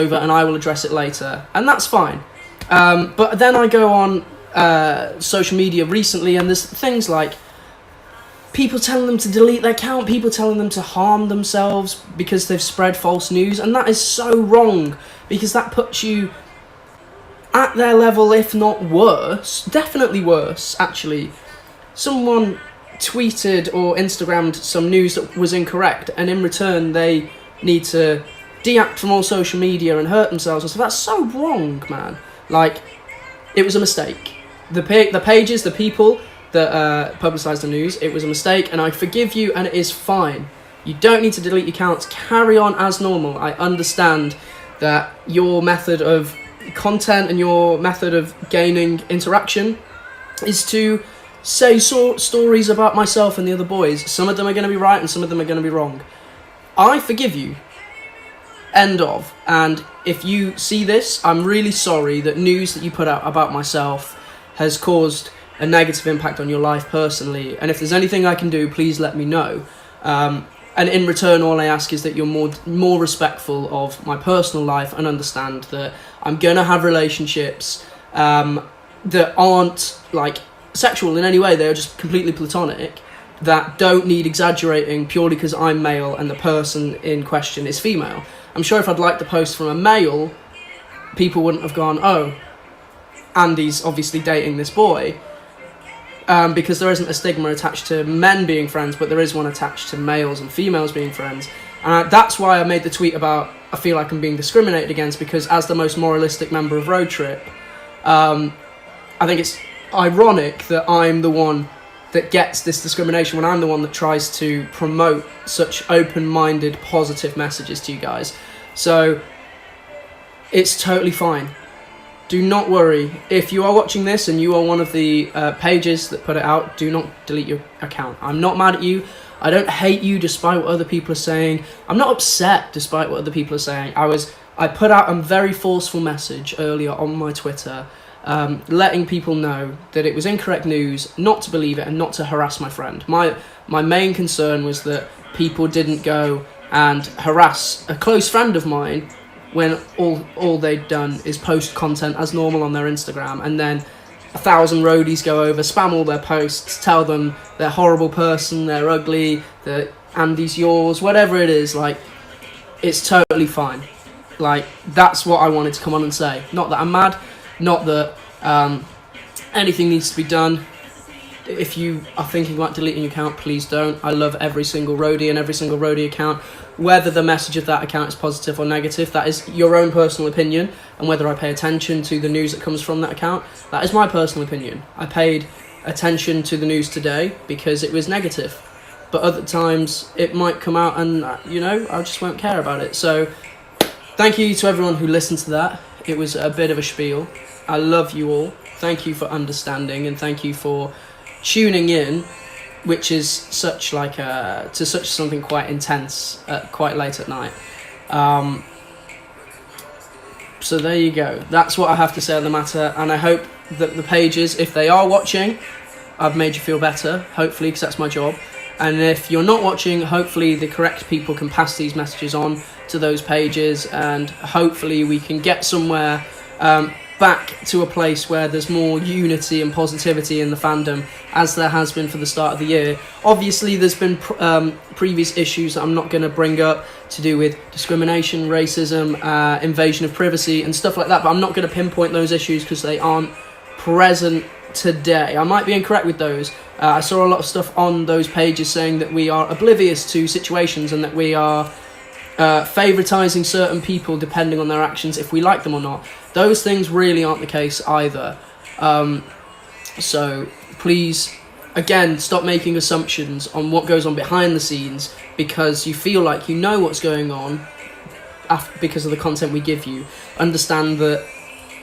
over and I will address it later, and that's fine. But then I go on social media recently, and there's things like people telling them to delete their account, people telling them to harm themselves because they've spread false news, and that is so wrong, because that puts you at their level, if not worse, definitely worse, actually. Someone tweeted or Instagrammed some news that was incorrect, and in return they need to deact from all social media and hurt themselves and stuff. That's so wrong, man. Like, it was a mistake. The pages, the people that publicised the news, it was a mistake, and I forgive you, and it is fine. You don't need to delete your accounts. Carry on as normal. I understand that your method of content and your method of gaining interaction is to say stories about myself and the other boys. Some of them are going to be right and some of them are going to be wrong. I forgive you. End of. And if you see this, I'm really sorry that news that you put out about myself has caused a negative impact on your life personally. And if there's anything I can do, please let me know. And in return, all I ask is that you're more respectful of my personal life and understand that I'm going to have relationships that aren't like sexual in any way. They're just completely platonic, that don't need exaggerating purely because I'm male and the person in question is female. I'm sure if I'd liked the post from a male, people wouldn't have gone, oh, Andy's obviously dating this boy, because there isn't a stigma attached to men being friends, but there is one attached to males and females being friends. That's why I made the tweet about I feel like I'm being discriminated against, because as the most moralistic member of Road Trip, I think it's ironic that I'm the one that gets this discrimination when I'm the one that tries to promote such open-minded, positive messages to you guys. So, it's totally fine. Do not worry. If you are watching this and you are one of the pages that put it out, do not delete your account. I'm not mad at you. I don't hate you despite what other people are saying. I'm not upset despite what other people are saying. I put out a very forceful message earlier on my Twitter, letting people know that it was incorrect news, not to believe it, and not to harass my friend. My main concern was that people didn't go and harass a close friend of mine when all they'd done is post content as normal on their Instagram, and then 1,000 roadies go over, spam all their posts, tell them they're a horrible person, they're ugly, that Andy's yours, whatever it is. Like, it's totally fine. Like, that's what I wanted to come on and say. Not that I'm mad, not that anything needs to be done. If you are thinking about deleting your account, please don't. I love every single roadie and every single roadie account. Whether the message of that account is positive or negative, that is your own personal opinion. And whether I pay attention to the news that comes from that account, that is my personal opinion. I paid attention to the news today because it was negative. But other times it might come out and, I just won't care about it. So thank you to everyone who listened to that. It was a bit of a spiel. I love you all. Thank you for understanding, and thank you for tuning in, which is such something quite intense quite late at night. So there you go. That's what I have to say on the matter, and I hope that the pages, if they are watching, I've made you feel better, hopefully, because that's my job. And if you're not watching, hopefully the correct people can pass these messages on to those pages, and hopefully we can get somewhere back to a place where there's more unity and positivity in the fandom, as there has been for the start of the year. Obviously, there's been previous issues that I'm not going to bring up to do with discrimination, racism, invasion of privacy and stuff like that, but I'm not going to pinpoint those issues because they aren't present today. I might be incorrect with those. I saw a lot of stuff on those pages saying that we are oblivious to situations and that we are favouritising certain people depending on their actions, if we like them or not. Those things really aren't the case either. So please, again, stop making assumptions on what goes on behind the scenes because you feel like you know what's going on because of the content we give you. Understand that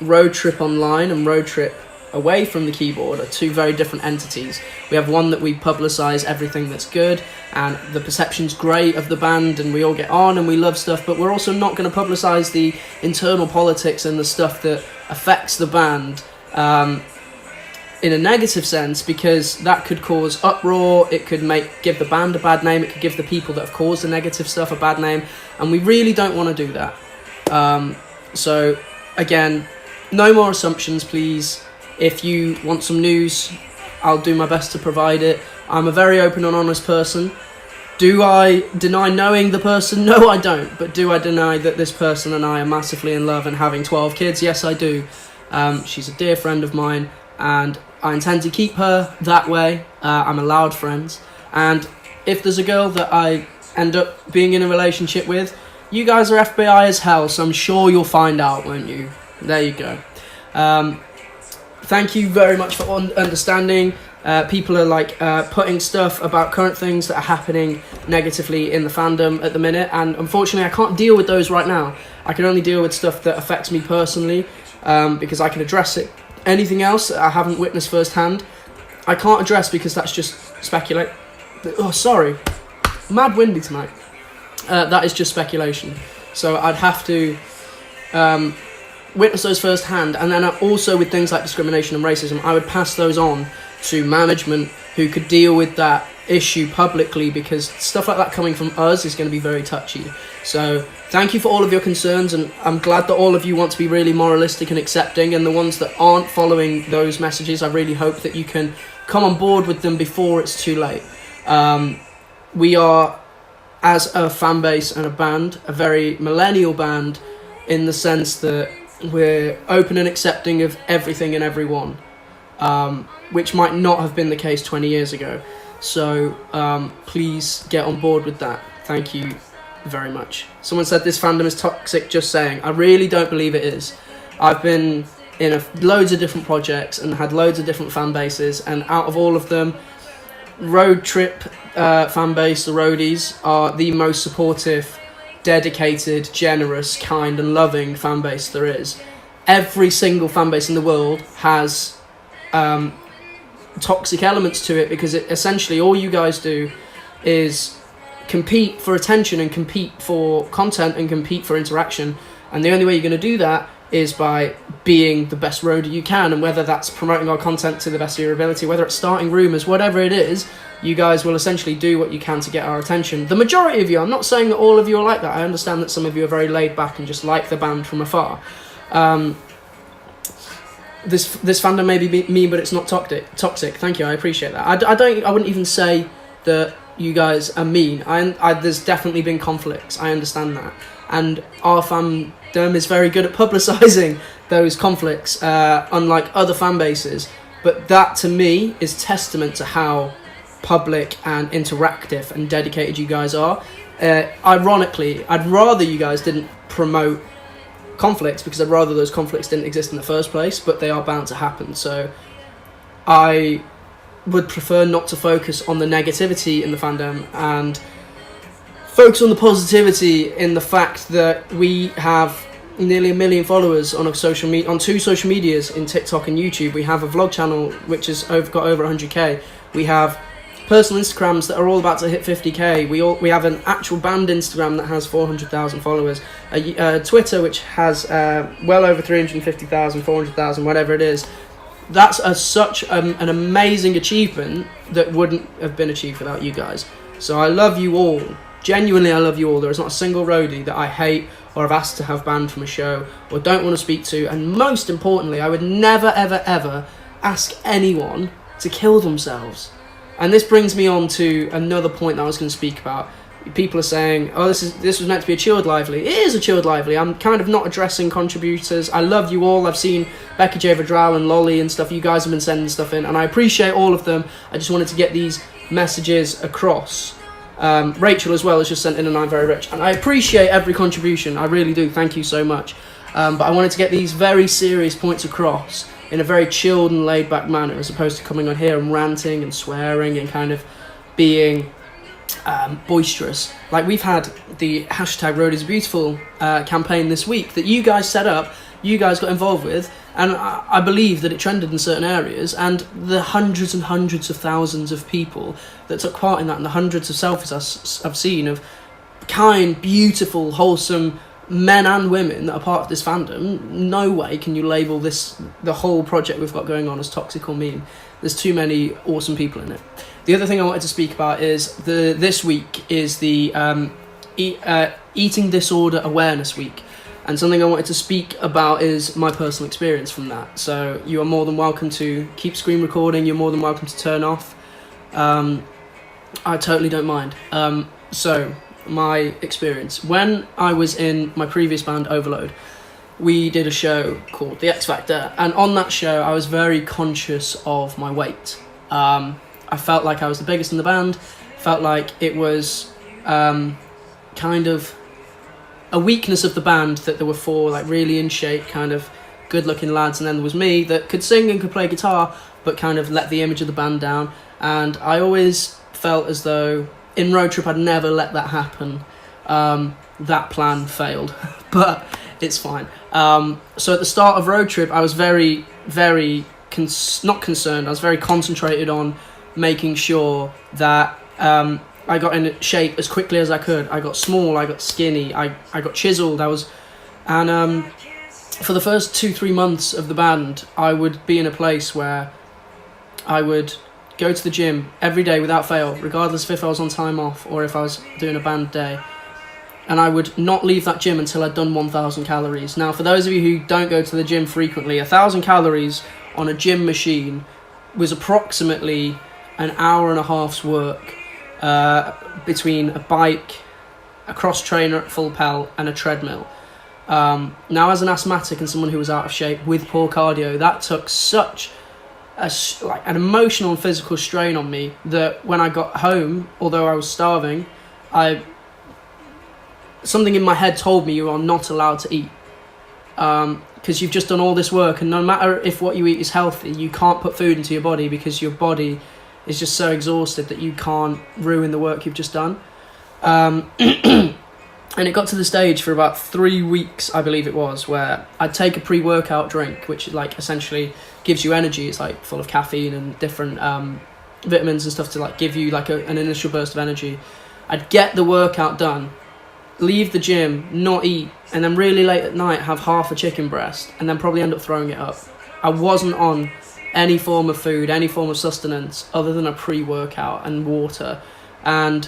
Road Trip Online and Road Trip away from the keyboard are two very different entities. We have one that we publicise everything that's good and the perception's great of the band and we all get on and we love stuff, but we're also not going to publicise the internal politics and the stuff that affects the band in a negative sense, because that could cause uproar, it could give the band a bad name, it could give the people that have caused the negative stuff a bad name, and we really don't want to do that. So again, no more assumptions, please. If you want some news, I'll do my best to provide it. I'm a very open and honest person. Do I deny knowing the person? No, I don't. But do I deny that this person and I are massively in love and having 12 kids? Yes, I do. She's a dear friend of mine, and I intend to keep her that way. I'm allowed friends. And if there's a girl that I end up being in a relationship with, you guys are FBI as hell, so I'm sure you'll find out, won't you? There you go. Thank you very much for understanding. People are putting stuff about current things that are happening negatively in the fandom at the minute, and unfortunately I can't deal with those right now. I can only deal with stuff that affects me personally, because I can address it. Anything else that I haven't witnessed firsthand, I can't address because that's just speculate. Oh, sorry, mad windy tonight. That is just speculation. So I'd have to witness those firsthand, and then also with things like discrimination and racism, I would pass those on to management who could deal with that issue publicly, because stuff like that coming from us is going to be very touchy. So thank you for all of your concerns, and I'm glad that all of you want to be really moralistic and accepting, and the ones that aren't following those messages, I really hope that you can come on board with them before it's too late. We are, as a fan base and a band, a very millennial band, in the sense that we're open and accepting of everything and everyone, which might not have been the case 20 years ago. So please get on board with that. Thank you very much. Someone said this fandom is toxic. Just saying. I really don't believe it is. I've been in loads of different projects and had loads of different fan bases, and out of all of them, Road Trip fan base, the Roadies, are the most supportive, dedicated, generous, kind and loving fan base there is. Every single fan base in the world has toxic elements to it, because essentially all you guys do is compete for attention and compete for content and compete for interaction, and the only way you're going to do that is by being the best roadie you can, and whether that's promoting our content to the best of your ability, whether it's starting rumours, whatever it is, you guys will essentially do what you can to get our attention. The majority of you, I'm not saying that all of you are like that, I understand that some of you are very laid back and just like the band from afar. This fandom may be mean, but it's not toxic. Thank you, I appreciate that. I wouldn't even say that you guys are mean. There's definitely been conflicts, I understand that. And our fandom is very good at publicising those conflicts, unlike other fan bases. But that, to me, is testament to how public and interactive and dedicated you guys are. Ironically, I'd rather you guys didn't promote conflicts, because I'd rather those conflicts didn't exist in the first place, but they are bound to happen. So I would prefer not to focus on the negativity in the fandom and focus on the positivity in the fact that we have nearly 1 million followers on two social medias, in TikTok and YouTube. We have a vlog channel which has got over 100k. We have personal Instagrams that are all about to hit 50k. We have an actual band Instagram that has 400,000 followers. Twitter, which has well over 350,000, 400,000, whatever it is. That's such an amazing achievement that wouldn't have been achieved without you guys. So I love you all. Genuinely, I love you all. There is not a single roadie that I hate or have asked to have banned from a show or don't want to speak to. And most importantly, I would never, ever, ever ask anyone to kill themselves. And this brings me on to another point that I was going to speak about. People are saying, oh, this was meant to be a chilled lively. It is a chilled lively. I'm kind of not addressing contributors. I love you all. I've seen Becky J. Vidral and Lolly and stuff. You guys have been sending stuff in, and I appreciate all of them. I just wanted to get these messages across. Rachel as well has just sent in, and I'm very rich. And I appreciate every contribution. I really do. Thank you so much. But I wanted to get these very serious points across in a very chilled and laid back manner, as opposed to coming on here and ranting and swearing and kind of being boisterous. Like, we've had the hashtag Road is Beautiful campaign this week that you guys set up, you guys got involved with, and I believe that it trended in certain areas, and the hundreds and hundreds of thousands of people that took part in that, and the hundreds of selfies I've seen of kind, beautiful, wholesome men and women that are part of this fandom. No way can you label the whole project we've got going on as toxic or mean. There's too many awesome people in it. The other thing I wanted to speak about is this week is the Eating Disorder Awareness Week. And something I wanted to speak about is my personal experience from that. So you are more than welcome to keep screen recording. You're more than welcome to turn off. I totally don't mind. So my experience. When I was in my previous band, Overload, we did a show called The X Factor. And on that show, I was very conscious of my weight. I felt like I was the biggest in the band. Felt like it was kind of a weakness of the band that there were 4 like really in shape, kind of good looking lads, and then there was me that could sing and could play guitar, but kind of let the image of the band down. And I always felt as though in Road Trip I'd never let that happen. That plan failed, but it's fine. So at the start of Road Trip, I was very, very not concerned. I was very concentrated on making sure that I got in shape as quickly as I could. I got small, I got skinny, I got chiseled. For the first 2-3 months of the band, I would be in a place where I would go to the gym every day without fail, regardless if I was on time off or if I was doing a band day. And I would not leave that gym until I'd done 1,000 calories. Now, for those of you who don't go to the gym frequently, 1,000 calories on a gym machine was approximately an hour and a half's work between a bike, a cross trainer at full pelt, and a treadmill. Now, as an asthmatic and someone who was out of shape with poor cardio, that took such an emotional and physical strain on me that when I got home, although I was starving, something in my head told me you are not allowed to eat, because you've just done all this work, and no matter if what you eat is healthy, you can't put food into your body because your body is just so exhausted that you can't ruin the work you've just done. And it got to the stage for about 3 weeks, I believe it was, where I'd take a pre-workout drink, which like essentially gives you energy. It's like full of caffeine and different vitamins and stuff to like give you like an initial burst of energy. I'd get the workout done, leave the gym, not eat, and then really late at night have half a chicken breast, and then probably end up throwing it up. I wasn't on any form of food, any form of sustenance other than a pre-workout and water. And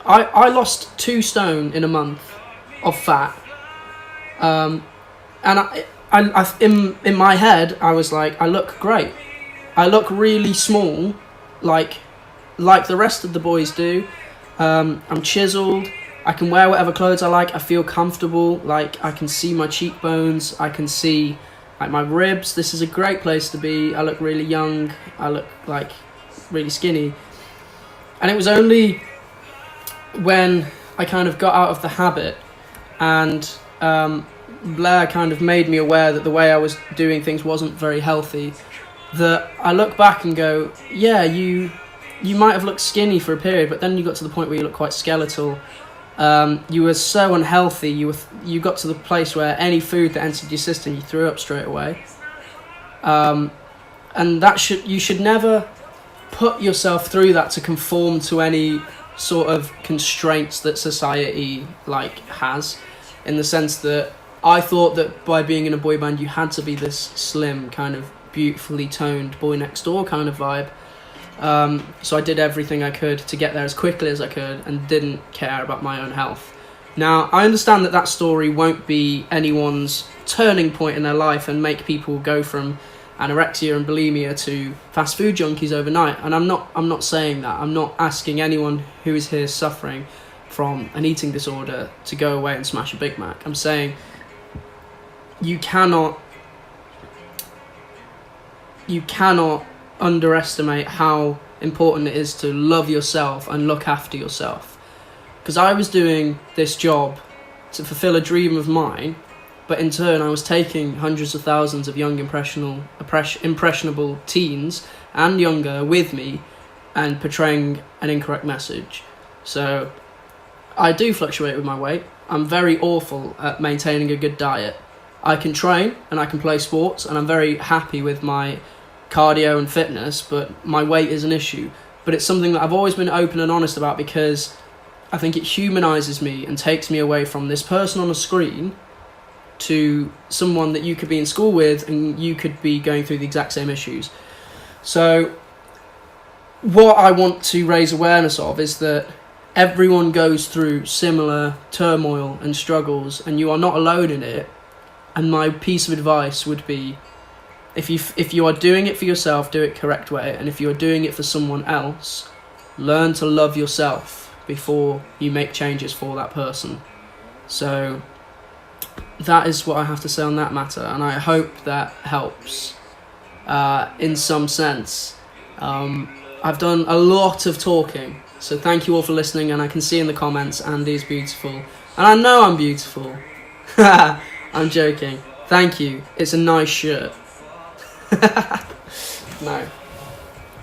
I lost 2 stone in a month of fat. And I in my head, I was like, I look great. I look really small, like the rest of the boys do. I'm chiseled. I can wear whatever clothes I like. I feel comfortable. Like, I can see my cheekbones. I can see like my ribs. This is a great place to be. I look really young. I look like really skinny. And it was only when I kind of got out of the habit and Blair kind of made me aware that the way I was doing things wasn't very healthy, that I look back and go, yeah, you might have looked skinny for a period, but then you got to the point where you look quite skeletal. You were so unhealthy. You got to the place where any food that entered your system, you threw up straight away. And you should never put yourself through that to conform to any sort of constraints that society has, in the sense that I thought that by being in a boy band you had to be this slim, kind of beautifully toned boy next door kind of vibe. So I did everything I could to get there as quickly as I could and didn't care about my own health. Now, I understand that story won't be anyone's turning point in their life and make people go from anorexia and bulimia to fast food junkies overnight, and I'm not saying that. I'm not asking anyone who is here suffering from an eating disorder to go away and smash a Big Mac. I'm saying you cannot underestimate how important it is to love yourself and look after yourself. Because I was doing this job to fulfill a dream of mine, but in turn I was taking hundreds of thousands of young impressionable teens and younger with me and portraying an incorrect message. So I do fluctuate with my weight. I'm very awful at maintaining a good diet. I can train and I can play sports and I'm very happy with my cardio and fitness, but my weight is an issue. But it's something that I've always been open and honest about, because I think it humanises me and takes me away from this person on a screen to someone that you could be in school with and you could be going through the exact same issues. So what I want to raise awareness of is that everyone goes through similar turmoil and struggles, and you are not alone in it. And my piece of advice would be, if you are doing it for yourself, do it correct way. And if you are doing it for someone else, learn to love yourself before you make changes for that person. So that is what I have to say on that matter, and I hope that helps in some sense. I've done a lot of talking, so thank you all for listening, and I can see in the comments Andy's beautiful, and I know I'm beautiful. I'm joking. Thank you. It's a nice shirt. No,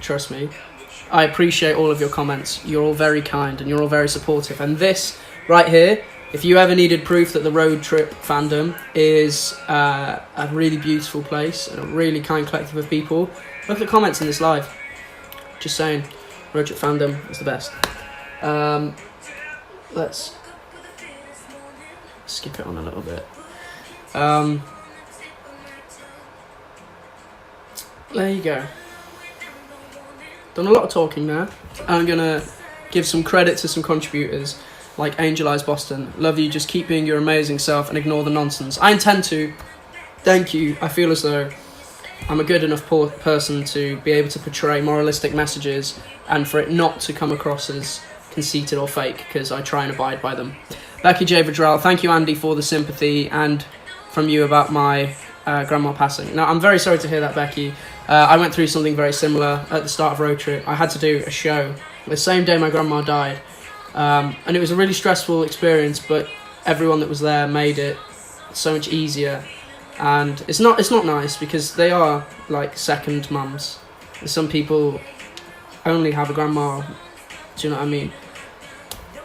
trust me. I appreciate all of your comments. You're all very kind and you're all very supportive. And this right here, if you ever needed proof that the Road Trip fandom is a really beautiful place and a really kind collective of people, look at the comments in this live. Just saying, Road Trip fandom is the best. Let's skip it on a little bit. There you go. Done a lot of talking now. I'm gonna give some credit to some contributors like Angel Eyes Boston. Love you, just keep being your amazing self and ignore the nonsense. I intend to. Thank you. I feel as though I'm a good enough person to be able to portray moralistic messages and for it not to come across as conceited or fake, because I try and abide by them. Becky J. Vidral, thank you Andy for the sympathy and from you about my grandma passing. Now, I'm very sorry to hear that, Becky. I went through something very similar at the start of Road Trip. I had to do a show the same day my grandma died, and it was a really stressful experience, but everyone that was there made it so much easier. And it's not nice because they are like second mums. Some people only have a grandma, do you know what I mean?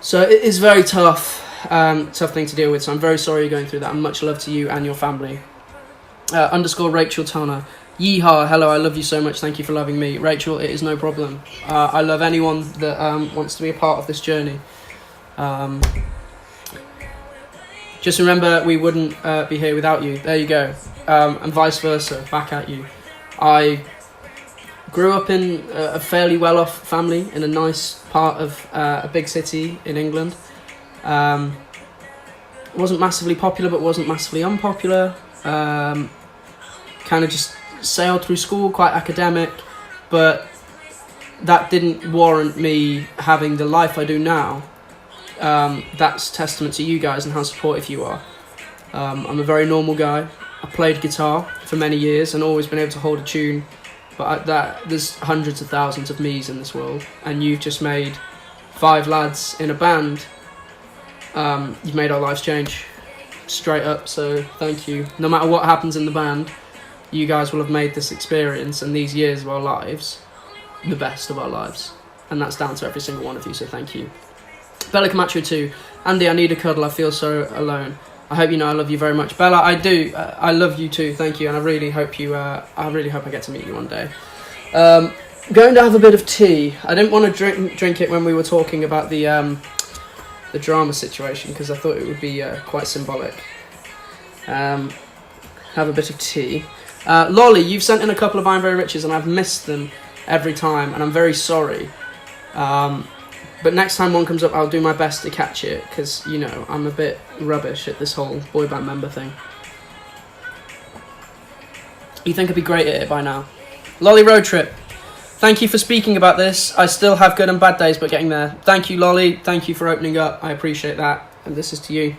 So it is very tough thing to deal with, so I'm very sorry you're going through that, and much love to you and your family. _ Rachel Turner, yeehaw, hello, I love you so much, thank you for loving me. Rachel, it is no problem. I love anyone that wants to be a part of this journey. Just remember, we wouldn't be here without you. There you go. And vice versa, back at you. I grew up in a fairly well-off family in a nice part of a big city in England. Wasn't massively popular, but wasn't massively unpopular. Kind of just sailed through school, quite academic, but that didn't warrant me having the life I do now. That's testament to you guys and how supportive you are. I'm a very normal guy. I played guitar for many years and always been able to hold a tune, but there's hundreds of thousands of me's in this world, and you've just made 5 lads in a band. You've made our lives change, straight up, so thank you. No matter what happens in the band, you guys will have made this experience and these years of our lives the best of our lives, and that's down to every single one of you, so thank you. Bella Camacho too. Andy, I need a cuddle, I feel so alone. I hope you know I love you very much. Bella, I do. I love you too, thank you, and I really hope I get to meet you one day. Going to have a bit of tea. I didn't want to drink it when we were talking about the drama situation, because I thought it would be quite symbolic. Have a bit of tea. Lolly, you've sent in a couple of I'm Very Riches and I've missed them every time, and I'm very sorry. But next time one comes up, I'll do my best to catch it, because, you know, I'm a bit rubbish at this whole boy band member thing. You think I'd be great at it by now. Lolly Road Trip, thank you for speaking about this. I still have good and bad days, but getting there. Thank you, Lolly. Thank you for opening up. I appreciate that. And this is to you.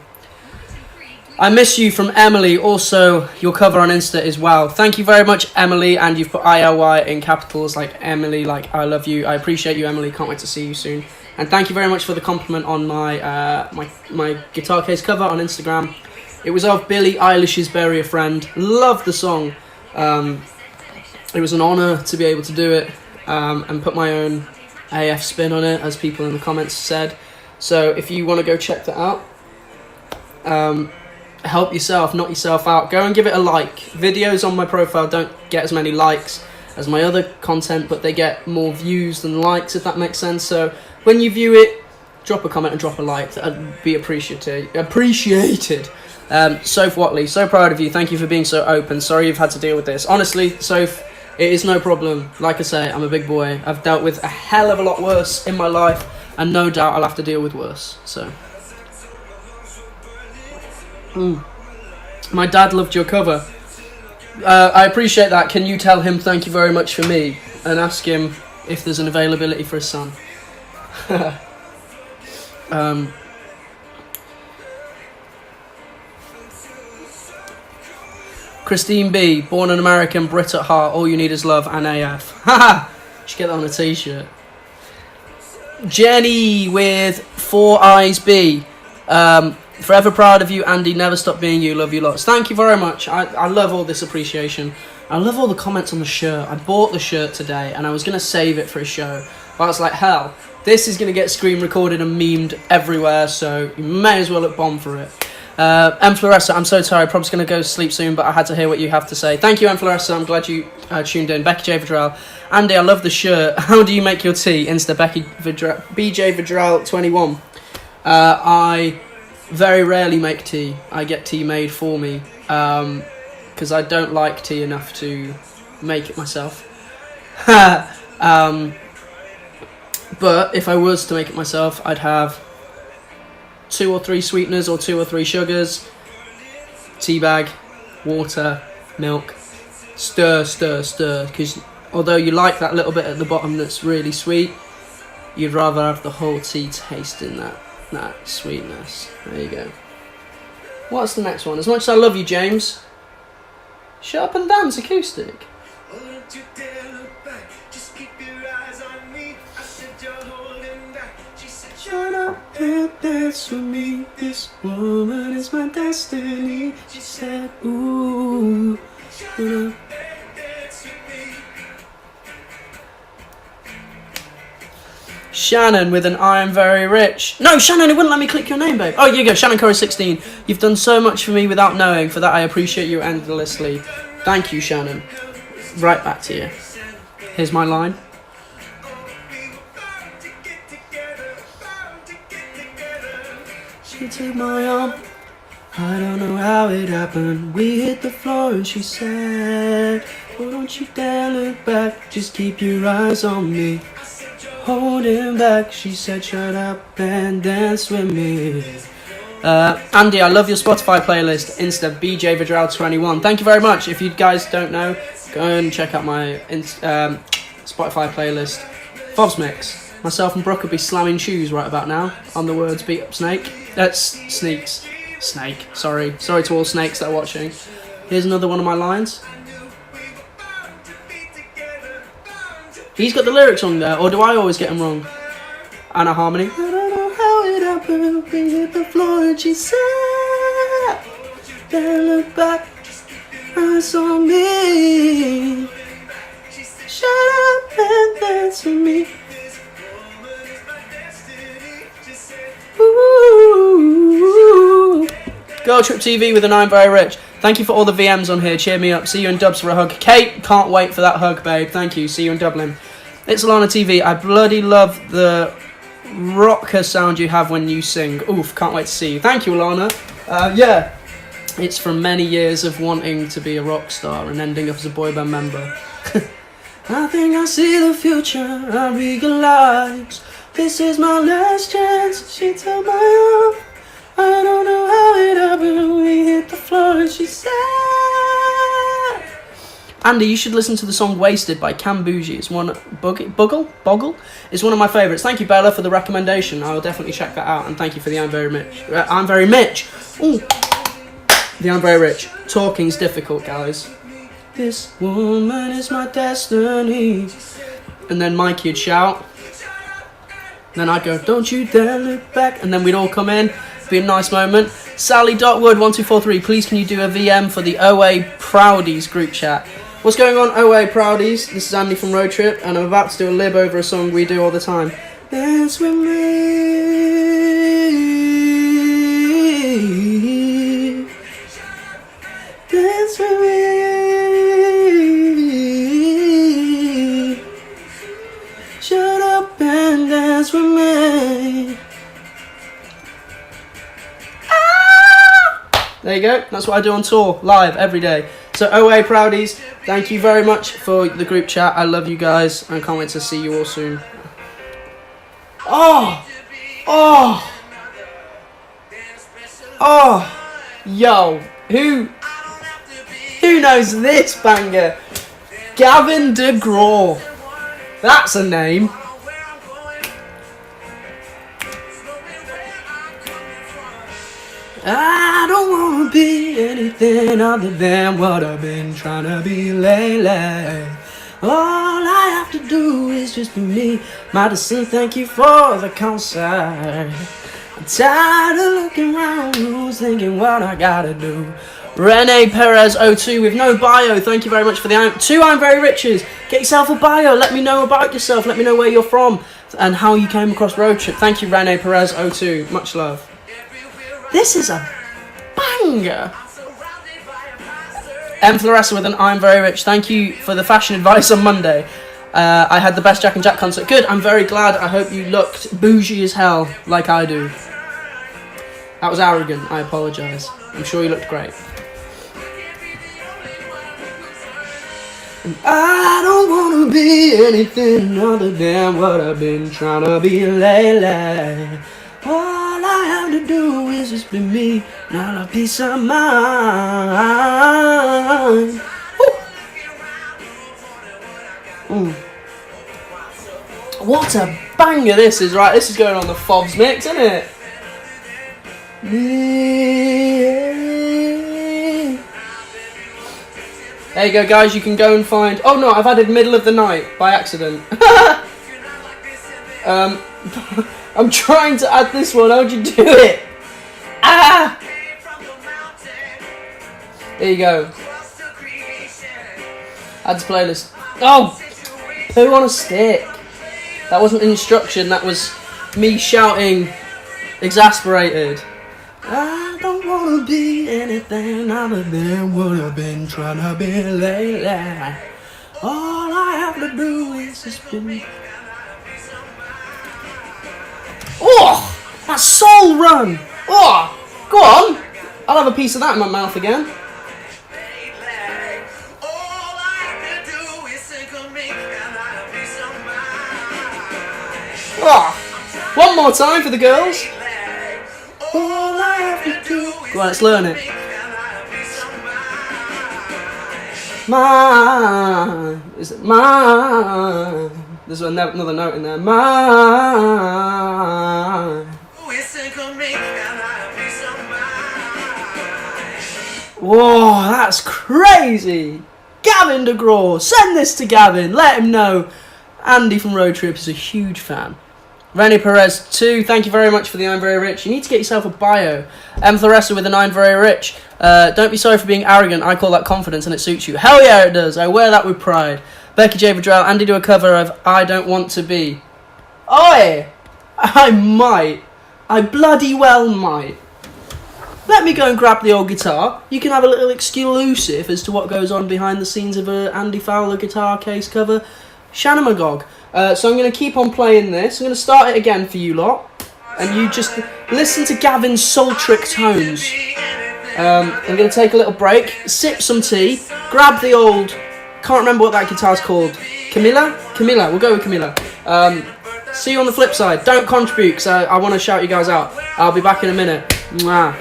I miss you from Emily. Also, your cover on Insta is wow. Thank you very much, Emily. And you've put ILY in capitals, like Emily, like I love you. I appreciate you, Emily. Can't wait to see you soon. And thank you very much for the compliment on my my guitar case cover on Instagram. It was of Billie Eilish's Bury a Friend. Love the song. It was an honour to be able to do it and put my own AF spin on it, as people in the comments said. So if you want to go check that out, help yourself, knock yourself out. Go and give it a like. Videos on my profile don't get as many likes as my other content, but they get more views than likes, if that makes sense. So when you view it, drop a comment and drop a like. That'd be appreciated. Soph Watley, so proud of you. Thank you for being so open. Sorry you've had to deal with this. Honestly, Soph, it is no problem. Like I say, I'm a big boy. I've dealt with a hell of a lot worse in my life, and no doubt I'll have to deal with worse. So, my dad loved your cover. I appreciate that. Can you tell him thank you very much for me, and ask him if there's an availability for his son? Christine B, born an American, Brit at heart, all you need is love and AF. Haha! Should get that on a t-shirt. Jenny with 4 Eyes B. Forever proud of you, Andy. Never stop being you. Love you lots. Thank you very much. I love all this appreciation. I love all the comments on the shirt. I bought the shirt today and I was going to save it for a show. But I was like, hell, this is going to get screen recorded and memed everywhere, so you may as well look bomb for it. M. Floressa, I'm so tired. Probably going to go to sleep soon, but I had to hear what you have to say. Thank you, M. Floressa. I'm glad you tuned in. Becky J. Vidral. Andy, I love the shirt. How do you make your tea? Insta Becky Vidral, BJ Vidral 21. I very rarely make tea. I get tea made for me because I don't like tea enough to make it myself. But if I was to make it myself, I'd have 2 or 3 sweeteners or 2 or 3 sugars, tea bag, water, milk, stir, because although you like that little bit at the bottom that's really sweet, you'd rather have the whole tea tasting that sweetness. There you go. What's the next one? As much as I love you, James. Shut up and dance acoustic. Shut up and dance with me. This woman is my destiny. She said, ooh. Shut up and dance with me. Shannon with an I am very rich. No, Shannon, it wouldn't let me click your name, babe. Oh, here you go, Shannon Curry 16. You've done so much for me without knowing. For that, I appreciate you endlessly. Thank you, Shannon. Right back to you. Here's my line. She took my arm. I don't know how it happened. We hit the floor and she said, oh, don't you dare look back. Just keep your eyes on me. Holding back, she said, shut up and dance with me. Andy, I love your Spotify playlist. Insta BJ Vidral 21. Thank you very much. If you guys don't know, go and check out my Spotify playlist. Bob's Mix. Myself and Brooke will be slamming shoes right about now on the words beat up snake. That's sneaks. Snake. Sorry to all snakes that are watching. Here's another one of my lines. He's got the lyrics on there, or do I always get them wrong? And a harmony. I don't know how it happened. We hit the floor and she said, then look back, eyes on me. Shut up and dance with me. Ooh. Girl Trip TV with an I'm very rich. Thank you for all the VMs on here. Cheer me up. See you in Dubs for a hug. Kate, can't wait for that hug, babe. Thank you. See you in Dublin. It's Alana TV. I bloody love the rocker sound you have when you sing. Oof, can't wait to see you. Thank you, Alana. Yeah, it's from many years of wanting to be a rock star and ending up as a boy band member. I think I see the future. I realize this is my last chance. She took my arm. I don't know how it happened. We hit the floor and she said, Andy, you should listen to the song Wasted by Cam Bougie. It's one Boggle is one of my favourites. Thank you, Bella, for the recommendation. I will definitely check that out. And thank you for the I'm Very Mitch. I'm Very Mitch. Ooh. The I'm Very Rich. Talking's difficult, guys. This woman is my destiny. And then Mikey would shout. Then I'd go, don't you dare look back. And then we'd all come in. Be a nice moment. Sally Dotwood 1243, please can you do a VM for the OA Proudies group chat? What's going on, OA Proudies? This is Andy from Road Trip, and I'm about to do a lib over a song we do all the time. Dance with me. Dance with me. Shut up and dance with me. There you go, that's what I do on tour, live, every day. So OA Proudies, thank you very much for the group chat. I love you guys, and I can't wait to see you all soon. Oh! Oh, oh, yo, who knows this banger? Gavin DeGraw. That's a name. I don't wanna be anything other than what I've been trying to be lately. All I have to do is just be me. Madison, thank you for the concert. I'm tired of looking around, who's thinking what I gotta do. Rene Perez 02 with no bio, thank you very much for the 2 I'm Very Riches. Get yourself a bio, let me know about yourself, let me know where you're from and how you came across Road Trip. Thank you, Rene Perez 02, much love. This is a banger. M. Floressa with an I'm Very Rich. Thank you for the fashion advice on Monday. I had the best Jack and Jack concert. Good, I'm very glad. I hope you looked bougie as hell, like I do. That was arrogant, I apologise. I'm sure you looked great. And I don't want to be anything other than what I've been trying to be lately. All I have to do is just be me, not a peace of mind. Ooh. What a banger this is, right? This is going on the Fobs mix, isn't it? There you go, guys. You can go and find... Oh, no, I've added Middle of the Night by accident. I'm trying to add this one. How'd you do it? Ah! There you go. Add to playlist. Oh! Poo on a stick. That wasn't an instruction. That was me shouting, exasperated. I don't want to be anything other than what I've been trying to be lately. All I have to do is just be me. Oh, that soul run. Oh, go on. I'll have a piece of that in my mouth again. Oh, one more time for the girls. All I have to do. Go on, let's learn it. Mine. Is it mine? There's another note in there. Mine. Whoa, that's crazy. Gavin DeGraw. Send this to Gavin. Let him know. Andy from Road Trip is a huge fan. Rene Perez 2, thank you very much for the I'm Very Rich. You need to get yourself a bio. M. Floressa with an I'm Very Rich. Don't be sorry for being arrogant. I call that confidence and it suits you. Hell yeah, it does. I wear that with pride. Becky J. Vidrell, Andy do a cover of I Don't Want to Be. Oi! I might. I bloody well might. Let me go and grab the old guitar. You can have a little exclusive as to what goes on behind the scenes of a Andy Fowler guitar case cover. Shanamagog. So I'm going to keep on playing this. I'm going to start it again for you lot. And you just listen to Gavin's soul-trick tones. I'm going to take a little break, sip some tea, grab the old... Can't remember what that guitar's called. Camilla? Camilla. We'll go with Camilla. See you on the flip side. Don't contribute because I want to shout you guys out. I'll be back in a minute. Mwah.